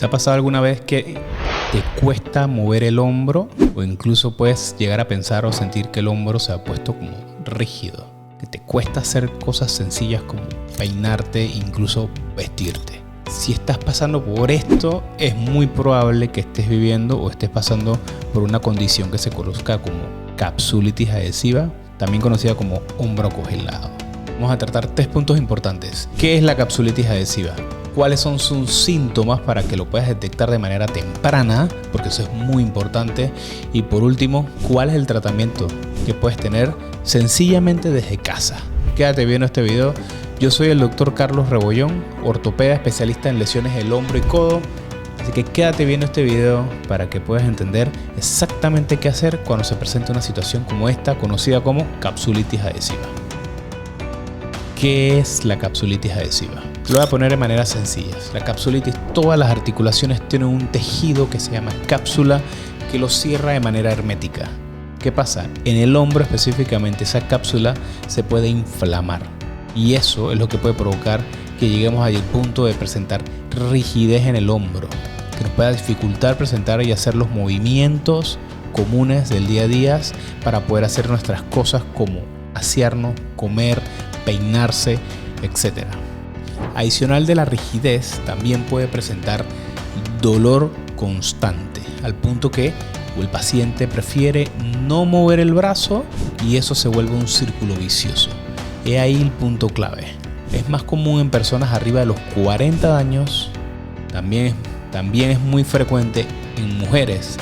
¿Te ha pasado alguna vez que te cuesta mover el hombro o incluso puedes llegar a pensar o sentir que el hombro se ha puesto como rígido? Que te cuesta hacer cosas sencillas como peinarte, incluso vestirte. Si estás pasando por esto, es muy probable que estés viviendo o estés pasando por una condición que se conozca como capsulitis adhesiva, también conocida como hombro congelado. Vamos a tratar 3 puntos importantes. ¿Qué es la capsulitis adhesiva? ¿Cuáles son sus síntomas para que lo puedas detectar de manera temprana? Porque eso es muy importante. Y por último, ¿cuál es el tratamiento que puedes tener sencillamente desde casa? Quédate viendo este video. Yo soy el Dr. Carlos Rebollón, ortopeda especialista en lesiones del hombro y codo. Así que quédate viendo este video para que puedas entender exactamente qué hacer cuando se presenta una situación como esta, conocida como capsulitis adhesiva. ¿Qué es la capsulitis adhesiva? Lo voy a poner de manera sencilla. La capsulitis, todas las articulaciones tienen un tejido que se llama cápsula que lo cierra de manera hermética. ¿Qué pasa? En el hombro específicamente esa cápsula se puede inflamar y eso es lo que puede provocar que lleguemos al punto de presentar rigidez en el hombro, que nos pueda dificultar presentar y hacer los movimientos comunes del día a día para poder hacer nuestras cosas como asearnos, comer, peinarse, etc. Adicional de la rigidez, también puede presentar dolor constante, al punto que el paciente prefiere no mover el brazo y eso se vuelve un círculo vicioso. He ahí el punto clave. Es más común en personas arriba de los 40 años, también es muy frecuente en mujeres,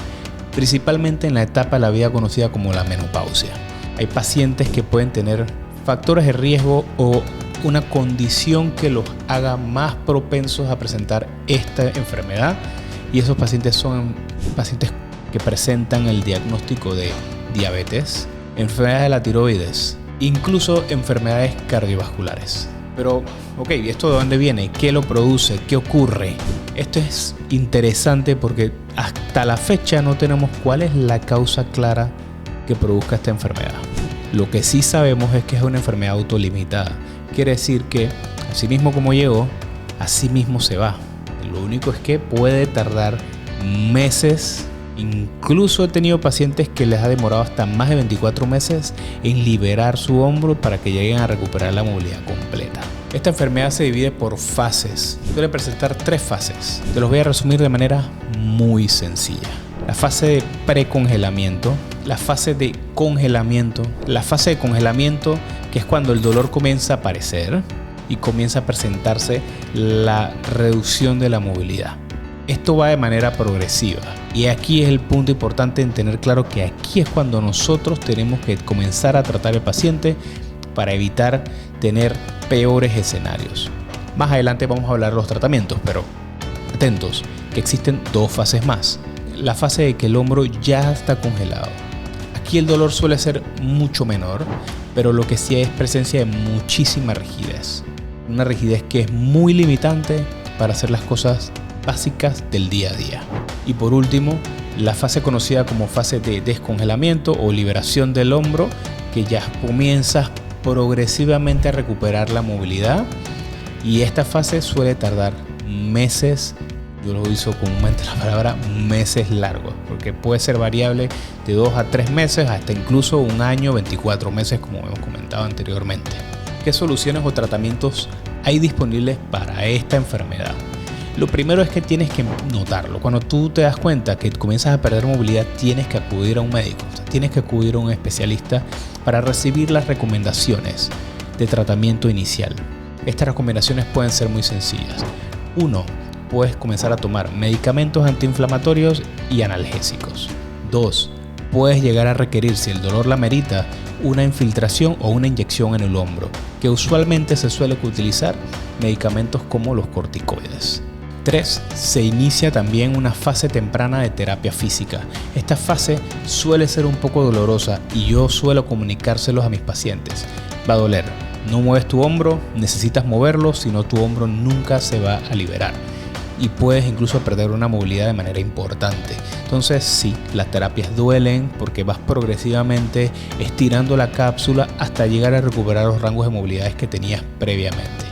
principalmente en la etapa de la vida conocida como la menopausia. Hay pacientes que pueden tener factores de riesgo o una condición que los haga más propensos a presentar esta enfermedad, y esos pacientes son pacientes que presentan el diagnóstico de diabetes, enfermedades de la tiroides, incluso enfermedades cardiovasculares. Pero, ¿esto de dónde viene? ¿Qué lo produce? ¿Qué ocurre? Esto es interesante porque hasta la fecha no tenemos cuál es la causa clara que produzca esta enfermedad. Lo que sí sabemos es que es una enfermedad autolimitada. Quiere decir que así mismo como llegó, así mismo se va. Lo único es que puede tardar meses. Incluso he tenido pacientes que les ha demorado hasta más de 24 meses en liberar su hombro para que lleguen a recuperar la movilidad completa. Esta enfermedad se divide por fases. Suele presentar 3 fases. Te los voy a resumir de manera muy sencilla. La fase de precongelamiento, la fase de congelamiento, que es cuando el dolor comienza a aparecer y comienza a presentarse la reducción de la movilidad. Esto va de manera progresiva y aquí es el punto importante en tener claro que aquí es cuando nosotros tenemos que comenzar a tratar al paciente para evitar tener peores escenarios. Más adelante vamos a hablar de los tratamientos, pero atentos que existen 2 fases más. La fase de que el hombro ya está congelado. Aquí el dolor suele ser mucho menor, pero lo que sí es presencia de muchísima rigidez. Una rigidez que es muy limitante para hacer las cosas básicas del día a día. Y por último, la fase conocida como fase de descongelamiento o liberación del hombro, que ya comienza progresivamente a recuperar la movilidad. Y esta fase suele tardar meses. Yo lo uso comúnmente la palabra meses largos, porque puede ser variable de 2 a 3 meses hasta incluso 1 año, 24 meses, como hemos comentado anteriormente. ¿Qué soluciones o tratamientos hay disponibles para esta enfermedad? Lo primero es que tienes que notarlo. Cuando tú te das cuenta que comienzas a perder movilidad, tienes que acudir a un médico, tienes que acudir a un especialista para recibir las recomendaciones de tratamiento inicial. Estas recomendaciones pueden ser muy sencillas. 1. Puedes comenzar a tomar medicamentos antiinflamatorios y analgésicos. 2. Puedes llegar a requerir, si el dolor la amerita, una infiltración o una inyección en el hombro, que usualmente se suele utilizar medicamentos como los corticoides. 3. Se inicia también una fase temprana de terapia física. Esta fase suele ser un poco dolorosa y yo suelo comunicárselos a mis pacientes. Va a doler, no mueves tu hombro, necesitas moverlo, si no tu hombro nunca se va a liberar. Y puedes incluso perder una movilidad de manera importante. Entonces sí, las terapias duelen porque vas progresivamente estirando la cápsula hasta llegar a recuperar los rangos de movilidades que tenías previamente.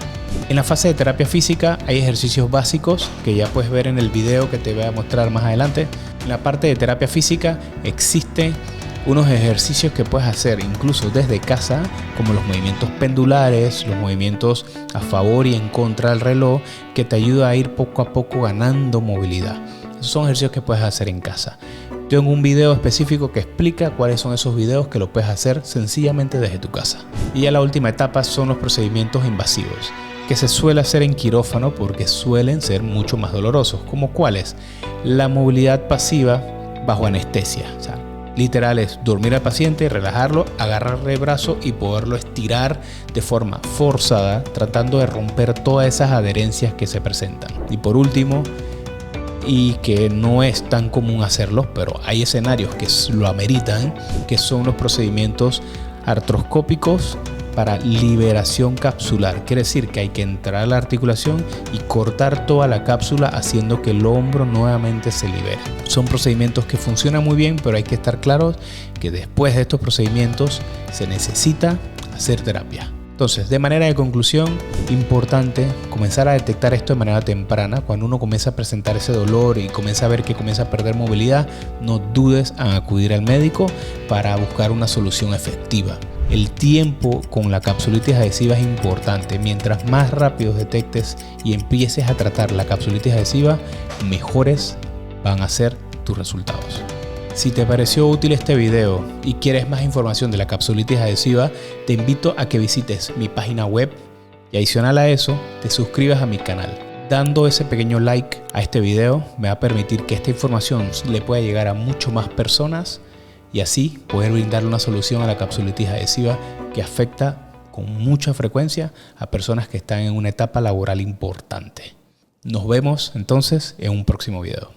En la fase de terapia física hay ejercicios básicos que ya puedes ver en el video que te voy a mostrar más adelante. En la parte de terapia física existen unos ejercicios que puedes hacer incluso desde casa, como los movimientos pendulares, los movimientos a favor y en contra del reloj, que te ayuda a ir poco a poco ganando movilidad. Esos son ejercicios que puedes hacer en casa. Tengo un video específico que explica cuáles son esos videos que lo puedes hacer sencillamente desde tu casa. Y ya la última etapa son los procedimientos invasivos, que se suele hacer en quirófano porque suelen ser mucho más dolorosos. ¿Como cuáles? La movilidad pasiva bajo anestesia. O sea, literal es dormir al paciente, relajarlo, agarrarle el brazo y poderlo estirar de forma forzada, tratando de romper todas esas adherencias que se presentan. Y por último, y que no es tan común hacerlo, pero hay escenarios que lo ameritan, que son los procedimientos artroscópicos para liberación capsular. Quiere decir que hay que entrar a la articulación y cortar toda la cápsula, haciendo que el hombro nuevamente se libere. Son procedimientos que funcionan muy bien, pero hay que estar claros que después de estos procedimientos se necesita hacer terapia. Entonces, de manera de conclusión, importante comenzar a detectar esto de manera temprana. Cuando uno comienza a presentar ese dolor y comienza a ver que comienza a perder movilidad, no dudes en acudir al médico para buscar una solución efectiva. El tiempo con la capsulitis adhesiva es importante. Mientras más rápido detectes y empieces a tratar la capsulitis adhesiva, mejores van a ser tus resultados. Si te pareció útil este video y quieres más información de la capsulitis adhesiva, te invito a que visites mi página web y, adicional a eso, te suscribas a mi canal. Dando ese pequeño like a este video me va a permitir que esta información le pueda llegar a mucho más personas y así poder brindarle una solución a la capsulitis adhesiva que afecta con mucha frecuencia a personas que están en una etapa laboral importante. Nos vemos entonces en un próximo video.